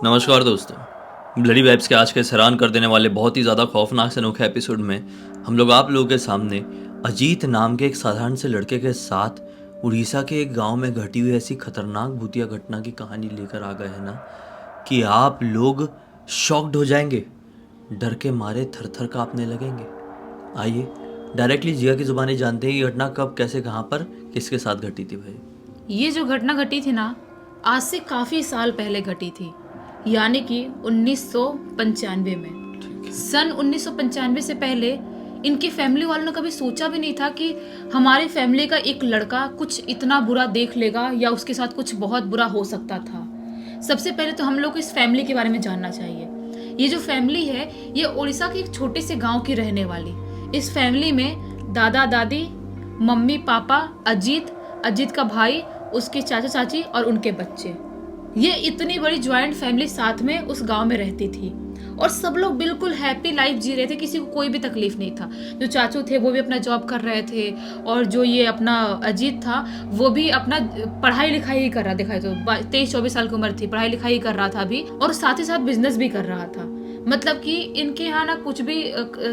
नमस्कार दोस्तों। Bloody vibes के आज के हैरान कर देने वाले बहुत ही ज़्यादा खौफनाक से अनोखे एपिसोड में हम लोग आप लोगों के सामने अजीत नाम के एक साधारण से लड़के के साथ उड़ीसा के एक गांव में घटी हुई ऐसी खतरनाक भूतिया घटना की कहानी लेकर आ गए हैं ना कि आप लोग शॉक्ड हो जाएंगे, डर के मारे थर थर काँपने लगेंगे। आइए डायरेक्टली जिया की ज़ुबानी जानते हैं ये घटना कब, कैसे, कहाँ पर, किसके साथ घटी थी भाई। ये जो घटना घटी थी ना, आज से काफी साल पहले घटी थी, यानी कि 1995 में। सन 1995 से पहले इनकी फैमिली वालों ने कभी सोचा भी नहीं था कि हमारी फैमिली का एक लड़का कुछ इतना बुरा देख लेगा या उसके साथ कुछ बहुत बुरा हो सकता था। सबसे पहले तो हम लोग को इस फैमिली के बारे में जानना चाहिए। ये जो फैमिली है, ये उड़ीसा के एक छोटे से गांव की रहने वाली। इस फैमिली में दादा दादी, मम्मी पापा, अजीत का भाई, उसके चाचा चाची और उनके बच्चे। ये इतनी बड़ी ज्वाइंट फैमिली साथ में उस गांव में रहती थी और सब लोग बिल्कुल हैप्पी लाइफ जी रहे थे, किसी को कोई भी तकलीफ नहीं था। जो चाचू थे वो भी अपना जॉब कर रहे थे और जो ये अपना अजीत था वो भी अपना पढ़ाई लिखाई ही कर रहा, दिखाई तो 23-24 साल की उम्र थी, पढ़ाई लिखाई ही कर रहा था अभी, और साथ ही साथ बिजनेस भी कर रहा था। मतलब कि इनके यहाँ ना कुछ भी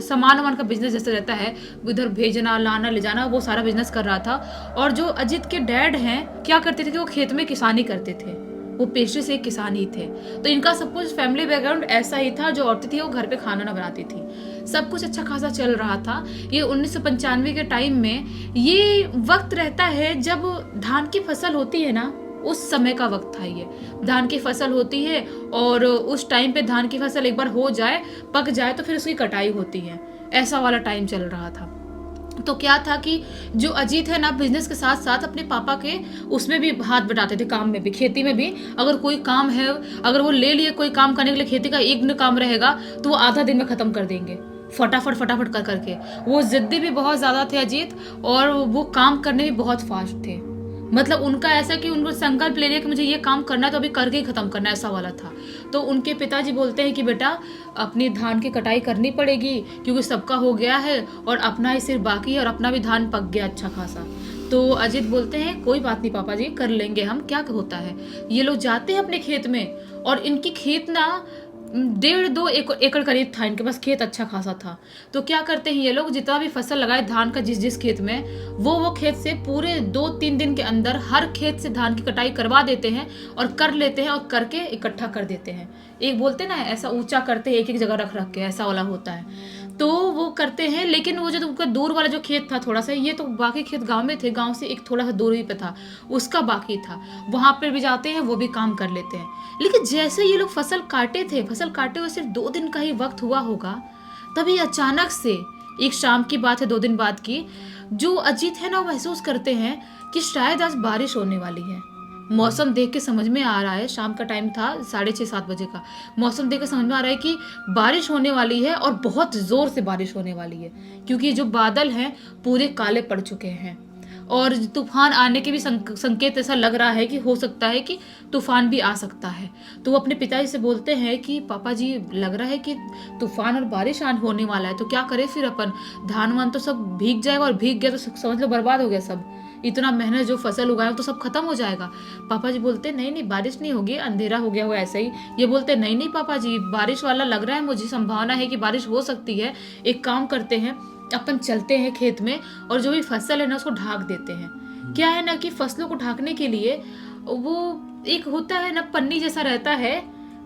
सामान वामान का बिजनेस जैसे रहता है, उधर भेजना लाना ले जाना, वो सारा बिजनेस कर रहा था। और जो अजीत के डैड हैं, क्या करते थे कि वो खेत में किसानी करते थे, वो पेशे से एक किसान ही थे। तो इनका सब कुछ फैमिली बैकग्राउंड ऐसा ही था। जो औरतें थी वो घर पे खाना ना बनाती थी, सब कुछ अच्छा खासा चल रहा था। ये 1995 के टाइम में ये वक्त रहता है जब धान की फसल होती है ना, उस समय का वक्त था। ये धान की फसल होती है और उस टाइम पे धान की फसल एक बार हो जाए, पक जाए, तो फिर उसकी कटाई होती है। ऐसा वाला टाइम चल रहा था। तो क्या था कि जो अजीत है ना, बिजनेस के साथ साथ अपने पापा के उसमें भी हाथ बटाते थे, काम में भी, खेती में भी। अगर कोई काम है, अगर वो ले लिए कोई काम करने के लिए, खेती का एक दिन काम रहेगा तो वो आधा दिन में खत्म कर देंगे, फटाफट फटाफट कर करके। वो जिद्दी भी बहुत ज्यादा थे अजीत, और वो काम करने में बहुत फास्ट थे। मतलब उनका ऐसा कि उनको संकल्प ले लिया कि मुझे ये काम करना है तो अभी करके ही खत्म करना है, ऐसा वाला था। तो उनके पिताजी बोलते हैं कि बेटा अपनी धान की कटाई करनी पड़ेगी क्योंकि सबका हो गया है और अपना ही सिर्फ बाकी है, और अपना भी धान पक गया अच्छा खासा। तो अजीत बोलते हैं कोई बात नहीं पापा जी, कर लेंगे हम, क्या होता है। ये लोग जाते हैं अपने खेत में, और इनकी खेत ना 1.5-2 एकड़ करीब था इनके पास, खेत अच्छा खासा था। तो क्या करते हैं ये लोग, जितना भी फसल लगाए धान का जिस जिस खेत में, वो खेत से पूरे 2-3 दिन के अंदर हर खेत से धान की कटाई करवा देते हैं और कर लेते हैं और करके इकट्ठा कर देते हैं। एक बोलते ना ऐसा ऊंचा करते हैं, एक एक जगह रख रख के, ऐसा वाला होता है। तो वो करते हैं। लेकिन वो जो उनका दूर वाला जो खेत था थोड़ा सा, ये तो बाकी खेत गांव में थे, गांव से एक थोड़ा सा दूरी पे था, उसका बाकी था, वहां पर भी जाते हैं, वो भी काम कर लेते हैं। लेकिन जैसे ये लोग फसल काटे हुए सिर्फ 2 दिन का ही वक्त हुआ होगा, तभी अचानक से एक शाम की बात है, 2 दिन बाद की, जो अजीत है ना, वो महसूस करते हैं कि शायद आज बारिश होने वाली है। मौसम देख के समझ में आ रहा है, शाम का टाइम था, 6:30-7 बजे का। मौसम देख के समझ में आ रहा है कि बारिश होने वाली है, और बहुत जोर से बारिश होने वाली है, क्योंकि जो बादल हैं पूरे काले पड़ चुके हैं और तूफान आने के भी संकेत ऐसा लग रहा है कि हो सकता है कि तूफान भी आ सकता है। तो वो अपने पिताजी से बोलते हैं कि पापा जी, लग रहा है कि तूफान और बारिश होने वाला है, तो क्या करें फिर अपन, धान वान तो सब भीग जाएगा, और भीग गया तो समझ लो बर्बाद हो गया सब, इतना मेहनत जो फसल उगाया तो सब खत्म हो जाएगा। पापा जी बोलते नहीं नहीं, बारिश नहीं होगी, अंधेरा हो गया हो ऐसे ही। ये बोलते नहीं नहीं पापा जी, बारिश वाला लग रहा है मुझे, संभावना है कि बारिश हो सकती है। एक काम करते हैं, अपन चलते हैं खेत में और जो भी फसल है ना उसको ढाक देते हैं। क्या है ना कि फसलों को ढाकने के लिए वो एक होता है ना, पन्नी जैसा रहता है,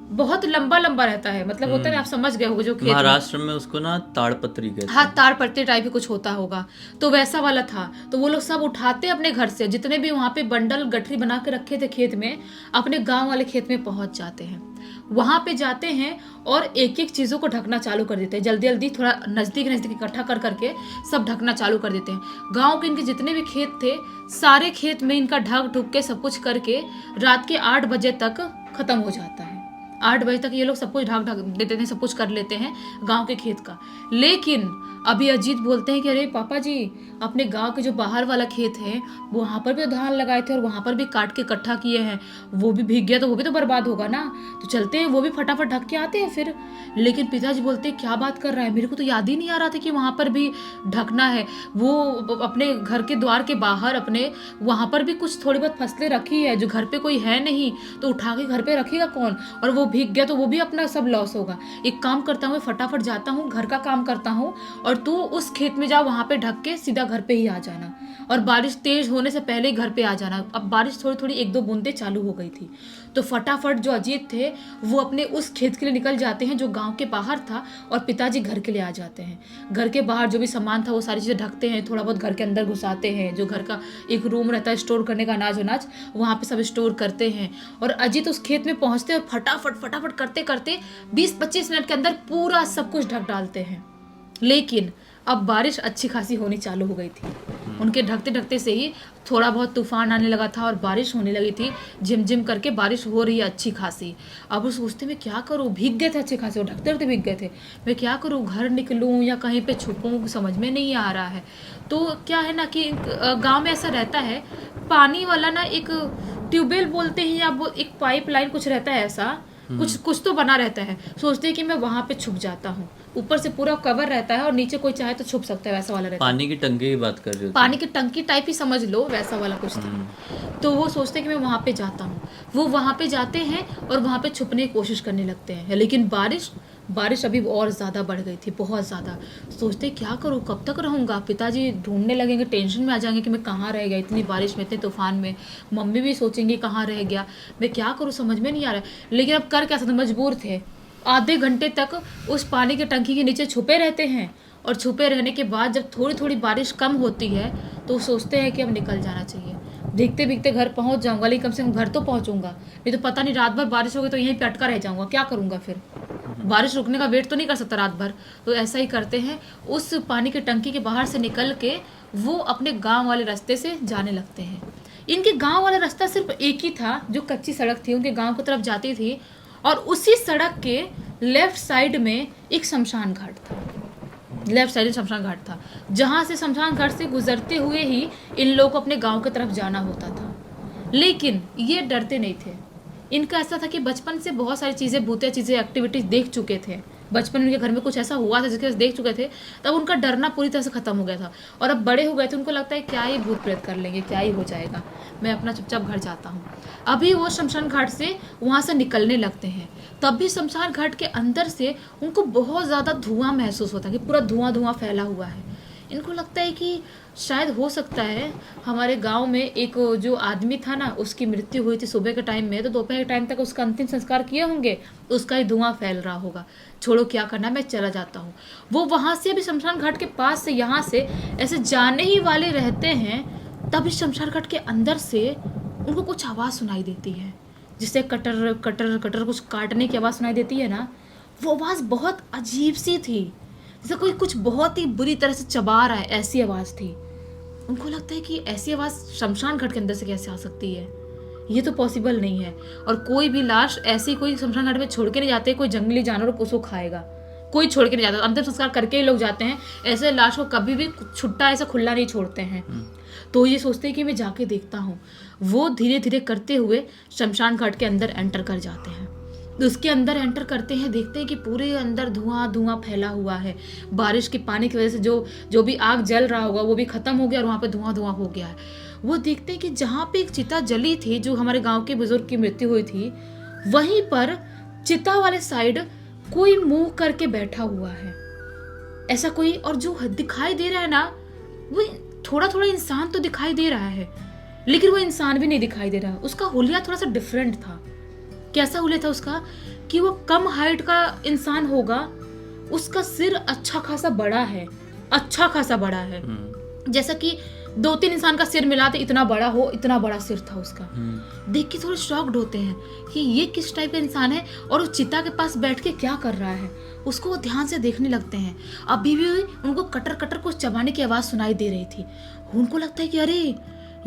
बहुत लंबा लंबा रहता है, मतलब होता है ना, आप समझ गए होगे जो खेत महाराष्ट्र में उसको ना ताड़पत्री कहते हैं। हाँ, ताड़पत्री टाइप ही कुछ होता होगा, तो वैसा वाला था। तो वो लोग सब उठाते अपने घर से, जितने भी वहाँ पे बंडल गठरी बना के रखे थे खेत में, अपने गांव वाले खेत में पहुंच जाते हैं। वहां पे जाते हैं और एक एक चीजों को ढकना चालू कर देते हैं, जल्दी जल्दी थोड़ा नजदीक नजदीक इकट्ठा कर करके सब ढकना चालू कर देते हैं। गांव के इनके जितने भी खेत थे, सारे खेत में इनका ढक ढुक के सब कुछ करके रात के 8 बजे तक खत्म हो जाता है। 8 बजे तक ये लोग सब कुछ ढक ढक देते हैं, सब कुछ कर लेते हैं गांव के खेत का। लेकिन अभी अजीत बोलते हैं कि अरे पापा जी, अपने गांव के जो बाहर वाला खेत है वहां पर भी धान लगाए थे और वहां पर भी काट के इकट्ठा किए हैं, वो भी भीग गया तो वो भी तो बर्बाद होगा ना, तो चलते हैं वो भी फटाफट ढक के आते हैं फिर। लेकिन पिताजी बोलते हैं क्या बात कर रहा है, मेरे को तो याद ही नहीं आ रहा था कि वहां पर भी ढकना है। वो अपने घर के द्वार के बाहर अपने वहां पर भी कुछ थोड़ी बहुत फसलें रखी है, जो घर पे कोई है नहीं तो उठा के घर पे रखेगा कौन, और वो भीग गया तो वो भी अपना सब लॉस होगा। एक काम करता हूँ, मैं फटाफट जाता हूँ, घर का काम करता हूँ और तू उस खेत में जा, वहाँ पे ढक के सीधा घर पे ही आ जाना और बारिश तेज होने से पहले ही घर पे आ जाना। अब बारिश थोड़ी थोड़ी 1-2 बूंदें चालू हो गई थी, तो फटाफट जो अजीत थे वो अपने उस खेत के लिए निकल जाते हैं जो गांव के बाहर था और पिताजी घर के लिए आ जाते हैं। घर के बाहर जो भी सामान था वो सारी चीज़ें ढकते हैं, थोड़ा बहुत घर के अंदर घुसाते हैं, जो घर का एक रूम रहता है स्टोर करने का अनाज वनाज, वहाँ पे सब स्टोर करते हैं। और अजीत उस खेत में पहुँचते हैं और फटाफट करते करते 20-25 मिनट के अंदर पूरा सब कुछ ढक डालते हैं। लेकिन अब बारिश अच्छी खासी होनी चालू हो गई थी। उनके ढकते ढकते से ही थोड़ा बहुत तूफान आने लगा था और बारिश होने लगी थी, झिमझिम करके बारिश हो रही है अच्छी खासी। अब वो सोचते मैं क्या करूँ, भीग गए थे अच्छे खासे, वो ढकते ढकते भीग गए थे, मैं क्या करूँ, घर निकलूँ या कहीं पे छुपूँ, समझ में नहीं आ रहा है। तो क्या है ना कि गाँव में ऐसा रहता है, पानी वाला ना एक ट्यूबवेल बोलते हैं या वो एक पाइप लाइन कुछ रहता है, ऐसा कुछ तो बना रहता है। सोचते हैं कि मैं वहां पे छुप जाता हूँ, ऊपर से पूरा कवर रहता है और नीचे कोई चाहे तो छुप सकता है, वैसा वाला रहता है। पानी की टंकी की बात कर रहे हो? पानी की टंकी टाइप ही समझ लो, वैसा वाला कुछ था। तो वो सोचते हैं कि मैं वहां पे जाता हूँ, वो वहां पे जाते हैं और वहां पे छुपने की कोशिश करने लगते हैं। लेकिन बारिश अभी और ज़्यादा बढ़ गई थी, बहुत ज़्यादा। सोचते क्या करूँ, कब तक रहूँगा, पिताजी ढूंढने लगेंगे, टेंशन में आ जाएंगे कि मैं कहाँ रह गया इतनी बारिश में, इतने तूफान में। मम्मी भी सोचेंगी कहाँ रह गया, मैं क्या करूँ, समझ में नहीं आ रहा है। लेकिन अब कर क्या सकते, मजबूर थे। आधे घंटे तक उस पानी की टंकी के नीचे छुपे रहते हैं और छुपे रहने के बाद जब थोड़ी थोड़ी बारिश कम होती है तो सोचते हैं कि अब निकल जाना चाहिए। भीगते भीगते घर पहुंच जाऊंगा, लेकिन कम से कम घर तो पहुंचूंगा, नहीं तो पता नहीं रात भर बारिश हो गई तो यहीं पे अटका रह जाऊंगा, क्या करूंगा फिर, बारिश रुकने का वेट तो नहीं कर सकता रात भर। तो ऐसा ही करते हैं, उस पानी की टंकी के बाहर से निकल के वो अपने गाँव वाले रास्ते से जाने लगते हैं। इनके गाँव वाला रास्ता सिर्फ एक ही था जो कच्ची सड़क थी, उनके गाँव की तरफ जाती थी, और उसी सड़क के लेफ्ट साइड में एक शमशान घाट था। लेफ्ट साइड शमशान घाट था, जहाँ से शमशान घाट से गुजरते हुए ही इन लोगों को अपने गांव की तरफ जाना होता था। लेकिन ये डरते नहीं थे। इनका ऐसा था कि बचपन से बहुत सारी चीज़ें, भूतिया चीज़ें, एक्टिविटीज देख चुके थे। बचपन में उनके घर में कुछ ऐसा हुआ था जिसके वजह से देख चुके थे, तब उनका डरना पूरी तरह से खत्म हो गया था। और अब बड़े हो गए थे, उनको लगता है क्या ही भूत प्रेत कर लेंगे, क्या ही हो जाएगा, मैं अपना चुपचाप घर जाता हूँ। अभी वो शमशान घाट से वहाँ से निकलने लगते हैं, तब भी शमशान घाट के अंदर से उनको बहुत ज़्यादा धुआं महसूस होता है कि पूरा धुआं फैला हुआ है। इनको लगता है कि शायद हो सकता है हमारे गांव में एक जो आदमी था ना, उसकी मृत्यु हुई थी सुबह के टाइम में, तो दोपहर के टाइम तक उसका अंतिम संस्कार किए होंगे, उसका ही धुआं फैल रहा होगा। छोड़ो क्या करना, मैं चला जाता हूँ। वो वहाँ से अभी शमशान घाट के पास से यहाँ से ऐसे जाने ही वाले रहते हैं, तभी शमशान घाट के अंदर से उनको कुछ आवाज़ सुनाई देती है, जिससे कटर कटर कटर कुछ काटने की आवाज़ सुनाई देती है ना। वो आवाज़ बहुत अजीब सी थी, जैसे कोई कुछ बहुत ही बुरी तरह से चबा रहा है, ऐसी आवाज़ थी। उनको लगता है कि ऐसी आवाज़ शमशान घाट के अंदर से कैसे आ सकती है, ये तो पॉसिबल नहीं है। और कोई भी लाश ऐसी कोई शमशान घाट में छोड़ के नहीं जाते, कोई जंगली जानवर उसको खाएगा, कोई छोड़ के नहीं जाता। अंतिम संस्कार करके ही लोग जाते हैं, ऐसे लाश को कभी भी छुट्टा ऐसा खुला नहीं छोड़ते हैं। तो ये सोचते हैं कि मैं जाके देखता हूँ। वो धीरे धीरे करते हुए शमशान घाट के अंदर एंटर कर जाते हैं। उसके अंदर एंटर करते हैं, देखते हैं कि पूरे अंदर धुआं फैला हुआ है। बारिश के पानी की वजह से जो भी आग जल रहा होगा वो भी खत्म हो गया और वहाँ पे धुआं हो गया है। वो देखते हैं कि जहाँ पे एक चिता जली थी, जो हमारे गांव के बुजुर्ग की मृत्यु हुई थी, वहीं पर चिता वाले साइड कोई मुंह करके बैठा हुआ है, ऐसा कोई। और जो दिखाई दे रहा है ना, वो थोड़ा थोड़ा इंसान तो दिखाई दे रहा है, लेकिन वो इंसान भी नहीं दिखाई दे रहा। उसका हुलिया थोड़ा सा डिफरेंट था। कैसा हुलिया था उसका कि वो कम हाइट का इंसान होगा, उसका सिर अच्छा खासा बड़ा है, अच्छा खासा बड़ा है, जैसा कि 2-3 इंसान का सिर मिलाते इतना बड़ा हो, इतना बड़ा सिर था उसका। देख के थोड़े शॉक्ड होते हैं कि ये किस टाइप का इंसान है और उस चिता के पास बैठ के क्या कर रहा है। उसको वो ध्यान से देखने लगते हैं। अभी भी उनको कटर कटर कुछ चबाने की आवाज़ सुनाई दे रही थी। उनको लगता है कि अरे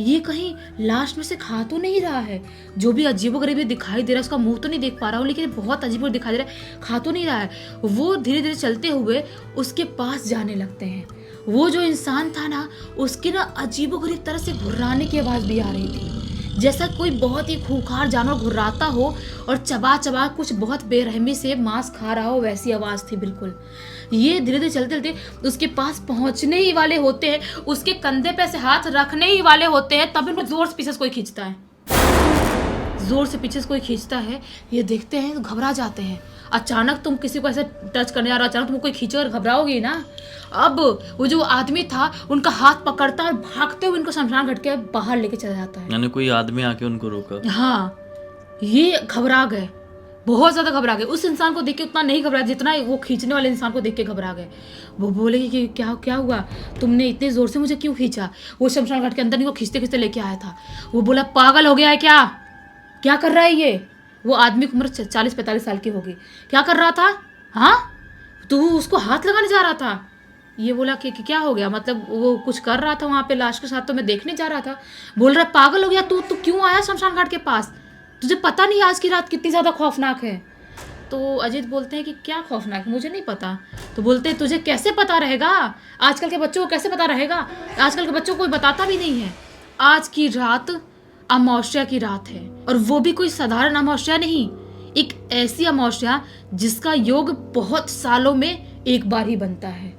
ये कहीं लाश में से खा तो नहीं रहा है, जो भी अजीबोगरीब दिखाई दे रहा है, उसका मुंह तो नहीं देख पा रहा हूँ, लेकिन बहुत अजीब दिखाई दे रहा है, खा तो नहीं रहा है। वो धीरे धीरे चलते हुए उसके पास जाने लगते हैं। वो जो इंसान था ना, उसकी ना अजीबोगरीब तरह से घुर्राने की आवाज़ भी आ रही थी, जैसा कोई बहुत ही खूंखार जानवर घुर्राता हो और चबा चबा कुछ बहुत बेरहमी से मांस खा रहा हो, वैसी आवाज़ थी बिल्कुल। ये धीरे धीरे चलते चलते उसके पास पहुंचने ही वाले होते हैं, उसके कंधे पे से हाथ रखने ही वाले होते हैं, तभी उनको जोर से पीछे से कोई खींचता है। जोर से पीछे से कोई खींचता है, ये देखते हैं तो घबरा जाते हैं। अचानक तुम किसी को ऐसे टच करने जा रहा, अचानक तुमको कोई खींचो और घबराओगी ना। अब वो जो आदमी था उनका हाथ पकड़ता है और भागते हुए इनको शमशान घाट के बाहर लेके चला जाता है। यानी कोई आदमी आके उनको रोका। हाँ, ये घबरा गए, बहुत ज्यादा घबरा गए। उस इंसान को देख के उतना नहीं घबरा जितना वो खींचने वाले इंसान को देख के घबरा गए। वो बोले कि क्या क्या हुआ, तुमने इतने जोर से मुझे क्यों खींचा। वो शमशान घाट के अंदर इनको खींचते खींचते लेके आया था। वो बोला पागल हो गया है क्या कर रहा है ये। वो आदमी की उम्र 40-45 साल की होगी। क्या कर रहा था, हाँ तू उसको हाथ लगाने जा रहा था। ये बोला कि क्या हो गया, मतलब वो कुछ कर रहा था वहाँ पे लाश के साथ, तो मैं देखने जा रहा था। बोल रहा पागल हो गया तू क्यों आया शमशान घाट के पास, तुझे पता नहीं आज की रात कितनी ज़्यादा खौफनाक है। तो अजीत बोलते हैं कि क्या खौफनाक है, मुझे नहीं पता। तो बोलते हैं तुझे कैसे पता रहेगा, आजकल के बच्चों को कैसे पता रहेगा, आजकल के बच्चों को कोई बताता भी नहीं है। आज की रात अमावस्या की रात है, और वो भी कोई साधारण अमावस्या नहीं, एक ऐसी अमावस्या जिसका योग बहुत सालों में एक बार ही बनता है।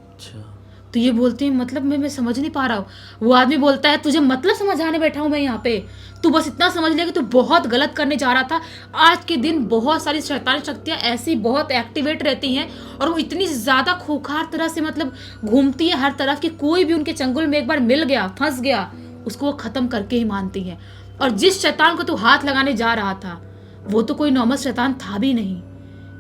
अच्छा। तो ये बोलते हैं मतलब मैं समझ नहीं पा रहा हूँ। वो आदमी बोलता है तुझे मतलब समझाने बैठा हूँ मैं यहाँ पे, तू बस इतना समझ ले कि तू बहुत गलत करने जा रहा था। आज के दिन बहुत सारी शैतानी शक्तियाँ ऐसी बहुत एक्टिवेट रहती हैं, और वो इतनी ज़्यादा खूंखार तरह से मतलब घूमती है हर तरफ कि कोई भी उनके चंगुल में एक बार मिल गया, फंस गया, उसको वो ख़त्म करके ही मानती है। और जिस शैतान को तू हाथ लगाने जा रहा था वो तो कोई नॉर्मल शैतान था भी नहीं।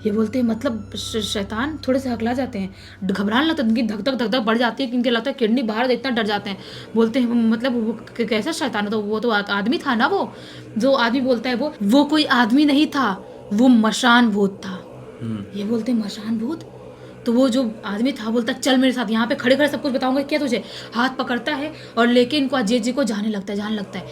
ये बोलते हैं मतलब शैतान थोड़े से हकला जाते हैं, घबराने लगता है, उनकी धक धक धक धक बढ़ जाती है, क्योंकि लगता है किडनी बाहर देखना डर जाते हैं। बोलते हैं मतलब वो कैसा शैतान है, तो वो तो आदमी था ना। वो जो आदमी बोलता है वो कोई आदमी नहीं था, वो मशान भूत था। ये बोलते हैं मशान भूत। तो वो जो आदमी था बोलता चल मेरे साथ, यहाँ पे खड़े खड़े सब कुछ बताऊंगा क्या तुझे। हाथ पकड़ता है और लेके इनको अजय जी को जाने लगता है।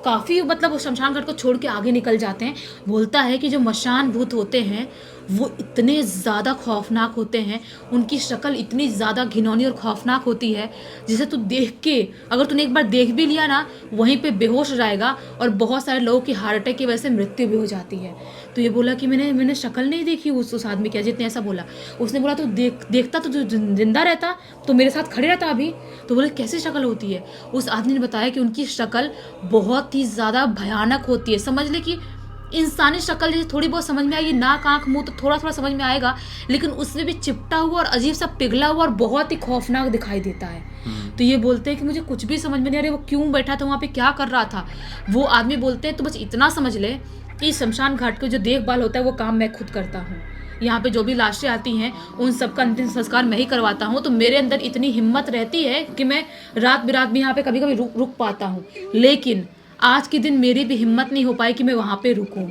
काफ़ी मतलब वो शमशान घाट को छोड़ के आगे निकल जाते हैं। बोलता है कि जो मशान भूत होते हैं वो इतने ज़्यादा खौफनाक होते हैं, उनकी शक्ल इतनी ज़्यादा घिनौनी और खौफनाक होती है जिसे तू देख के, अगर तूने एक बार देख भी लिया ना, वहीं पे बेहोश हो जाएगा, और बहुत सारे लोगों की हार्ट अटैक की वजह से मृत्यु भी हो जाती है। तो ये बोला कि मैंने शक्ल नहीं देखी उस आदमी की। अजित ने ऐसा बोला। उसने बोला तो देखता तो जिंदा रहता, तो मेरे साथ खड़े रहता अभी। तो बोले कैसी शक्ल होती है। उस आदमी ने बताया कि उनकी शक्ल बहुत ही ज़्यादा भयानक होती है। समझ ले कि इंसानी शक्ल जैसे थोड़ी बहुत समझ में आएगी, नाक आँख मुंह तो थोड़ा थोड़ा समझ में आएगा, लेकिन उसमें भी चिपटा हुआ और अजीब सा पिघला हुआ और बहुत ही खौफनाक दिखाई देता है। तो ये बोलते हैं कि मुझे कुछ भी समझ में नहीं आ रहा वो क्यों बैठा था वहाँ पे, क्या कर रहा था। वो आदमी बोलते हैं तो बस इतना समझ ले कि शमशान घाट का जो देखभाल होता है वो काम मैं खुद करता हूँ। यहाँ पे जो भी लाशें आती हैं उन सबका अंतिम संस्कार मैं ही करवाता हूँ। तो मेरे अंदर इतनी हिम्मत रहती है कि मैं रात बिरात भी यहाँ पे कभी कभी रुक पाता हूँ। लेकिन आज के दिन मेरी भी हिम्मत नहीं हो पाई कि मैं वहाँ पे रुकूं।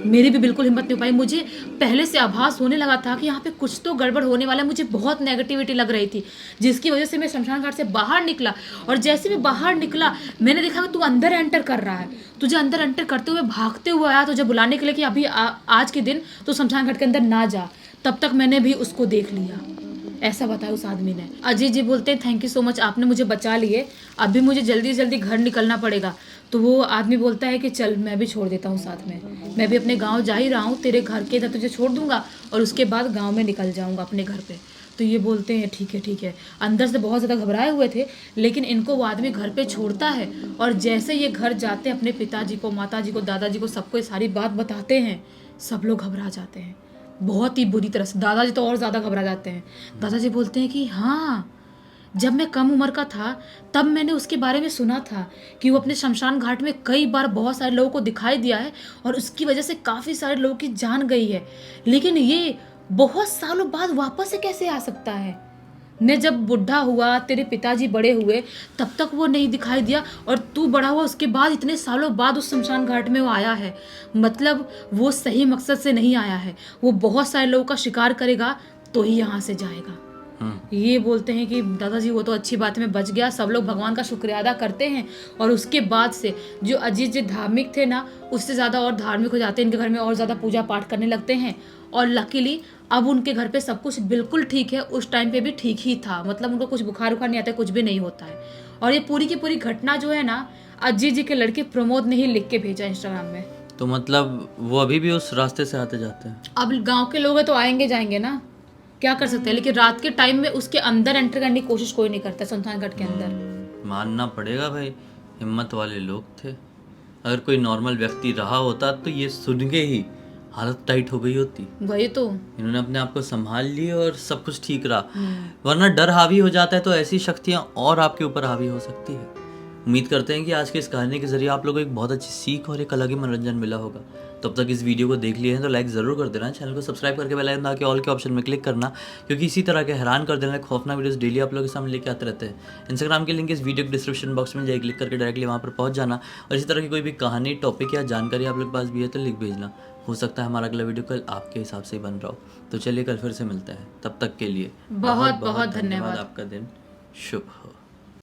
मेरी भी बिल्कुल हिम्मत नहीं हो पाई। मुझे पहले से आभास होने लगा था कि यहाँ पे कुछ तो गड़बड़ होने वाला है। मुझे बहुत नेगेटिविटी लग रही थी, जिसकी वजह से मैं शमशान घाट से बाहर निकला। और जैसे मैं बाहर निकला मैंने देखा कि तू अंदर एंटर कर रहा है। तुझे अंदर एंटर करते हुए भागते हुए आया तुझे बुलाने के लिए कि अभी आज के दिन तो शमशान घाट के अंदर ना जा। तब तक मैंने भी उसको देख लिया, ऐसा बताया उस आदमी ने। अजीत जी बोलते हैं थैंक यू सो मच, आपने मुझे बचा लिए, अभी मुझे जल्दी जल्दी घर निकलना पड़ेगा। तो वो आदमी बोलता है कि चल मैं भी छोड़ देता हूँ साथ में, मैं भी अपने गांव जा ही रहा हूँ, तेरे घर के इधर तुझे छोड़ दूंगा और उसके बाद गांव में निकल जाऊँगा अपने घर पे। तो ये बोलते हैं ठीक है। अंदर से बहुत ज़्यादा घबराए हुए थे, लेकिन इनको वो आदमी घर पे छोड़ता है। और जैसे ये घर जाते हैं अपने पिताजी को, माताजी को, दादाजी को, सबको सारी बात बताते हैं, सब लोग घबरा जाते हैं बहुत ही बुरी तरह से। दादाजी तो और ज़्यादा घबरा जाते हैं। दादाजी बोलते हैं कि हाँ, जब मैं कम उम्र का था तब मैंने उसके बारे में सुना था कि वो अपने शमशान घाट में कई बार बहुत सारे लोगों को दिखाई दिया है और उसकी वजह से काफ़ी सारे लोगों की जान गई है। लेकिन ये बहुत सालों बाद वापस से कैसे आ सकता है। मैं जब बुढ़ा हुआ, तेरे पिताजी बड़े हुए, तब तक वो नहीं दिखाई दिया, और तू बड़ा हुआ उसके बाद इतने सालों बाद उस शमशान घाट में वो आया है। मतलब वो सही मकसद से नहीं आया है, वो बहुत सारे लोगों का शिकार करेगा तो ही यहाँ से जाएगा। ये बोलते हैं कि दादाजी वो तो अच्छी बात है मैं बच गया। सब लोग भगवान का शुक्रिया अदा करते हैं, और उसके बाद से जो अजीत जी धार्मिक थे ना, उससे ज़्यादा और धार्मिक हो जाते हैं। इनके घर में और ज़्यादा पूजा पाठ करने लगते हैं, और लकीली अब उनके घर पे सब कुछ बिल्कुल ठीक है। उस टाइम पे भी ठीक ही था, मतलब उनको कुछ बुखार नहीं आता, कुछ भी नहीं होता है। और ये पूरी की पूरी घटना जो है ना, अजीत जी के लड़के प्रमोद ने ही लिख के भेजा इंस्टाग्राम में। तो मतलब वो अभी भी उस रास्ते से आते जाते हैं। अब गाँव के लोग हैं तो आएंगे जाएंगे ना, क्या कर सकते हैं। लेकिन रात के टाइम में उसके अंदर एंटर करने की कोशिश कोई नहीं करता शमशान घाट के अंदर। मानना पड़ेगा भाई, हिम्मत वाले लोग थे। अगर कोई नॉर्मल व्यक्ति रहा होता तो ये सुन के ही हालत टाइट हो गई होती। वही तो। इन्होंने अपने आप को संभाल लिया और सब कुछ ठीक रहा, वरना डर हावी हो जाता है तो ऐसी शक्तियाँ और आपके ऊपर हावी हो सकती है। उम्मीद करते हैं कि आज की इस कहानी के जरिए आप लोगों को एक बहुत अच्छी सीख और एक अलग ही मनोरंजन मिला होगा। तब तक इस वीडियो को देख लिए हैं तो लाइक ज़रूर कर देना, चैनल को सब्सक्राइब करके बेल आइकन दबा के ऑल के ऑप्शन में क्लिक करना, क्योंकि इसी तरह के हैरान कर देने वाले खौफनाक वीडियोस डेली आप लोगों के सामने लेके आते रहते हैं। इंस्टाग्राम की लिंक इस वीडियो के डिस्क्रिप्शन बॉक्स में जाए, क्लिक करके डायरेक्टली वहाँ पर पहुँच जाना। और इसी तरह की कोई भी कहानी, टॉपिक या जानकारी आप लोग के पास भी है तो लिख भेजना। हो सकता है हमारा अगला वीडियो कल आपके हिसाब से ही बन रहा हो। तो चलिए कल फिर से मिलते हैं, तब तक के लिए बहुत बहुत धन्यवाद। आपका दिन शुभ हो।